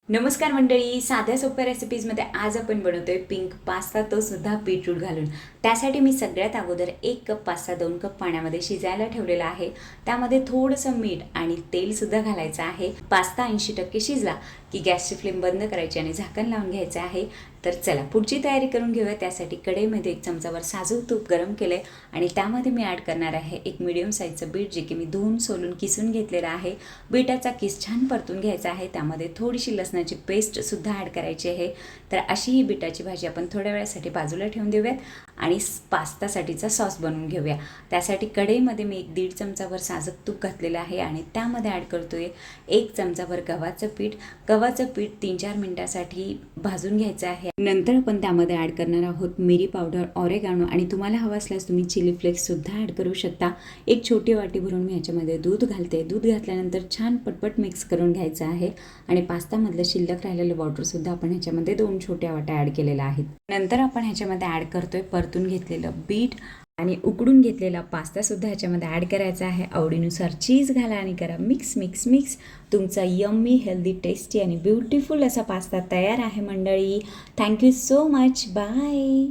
नमस्कार मंडळी, साध्या सोप्या रेसिपीजमध्ये आज आपण बनवतोय पिंक पास्ता, तो सुद्धा बीटरूट घालून. त्यासाठी मी सगळ्यात अगोदर 1 कप पास्ता 2 कप पाण्यामध्ये शिजायला ठेवलेला आहे. त्यामध्ये थोडंसं मीठ आणि तेलसुद्धा घालायचं आहे. पास्ता 80% शिजला की गॅसची फ्लेम बंद करायची आणि झाकण लावून घ्यायचं आहे. तर चला पुढची तयारी करून घेऊया. त्यासाठी कढईमध्ये 1 चमचावर साजूक तूप गरम केलं आहे आणि त्यामध्ये मी ॲड करणार आहे 1 मीडियम साईजचं बीट, जे की मी धुवून सोलून किसून घेतलेलं आहे. बीटाचा किस छान परतून घ्यायचा आहे. त्यामध्ये थोडीशी लसणाची पेस्टसुद्धा ॲड करायची आहे. तर अशी ही बीटाची भाजी आपण थोड्या वेळासाठी बाजूला ठेवून देऊयात आणि पास्तासाठीचा सॉस बनवून घेऊया. त्यासाठी कढईमध्ये मी 1-1.5 चमचावर साजूक तूप घातलेलं आहे आणि त्यामध्ये ॲड करतोय 1 चमचावर गव्हाचं पीठ. गव्हाचं पीठ 3-4 मिनिटासाठी भाजून घ्यायचं आहे. नंतर आपण त्यामध्ये ॲड करणार आहोत मिरी पावडर, ऑरेगानो आणि तुम्हाला हवं असल्यास तुम्ही चिली फ्लेक्ससुद्धा ॲड करू शकता. 1 छोटी वाटी भरून मी ह्याच्यामध्ये दूध घालते. दूध घातल्यानंतर छान पटपट मिक्स करून घ्यायचं आहे आणि पास्तामधलं शिल्लक राहिलेलं वॉटरसुद्धा आपण ह्याच्यामध्ये 2 छोट्या वाट्या ॲड केलेल्या आहेत. नंतर आपण ह्याच्यामध्ये ॲड करतोय परतून घेतलेलं बीट आणि उकडून घेतलेला पास्तासुद्धा ह्याच्यामध्ये ॲड करायचा आहे. आवडीनुसार चीज घाला आणि करा मिक्स मिक्स मिक्स. तुमचा यम्मी, हेल्दी, टेस्टी आणि ब्युटिफुल असा पास्ता तयार आहे मंडळी. Thank you so much. बाय.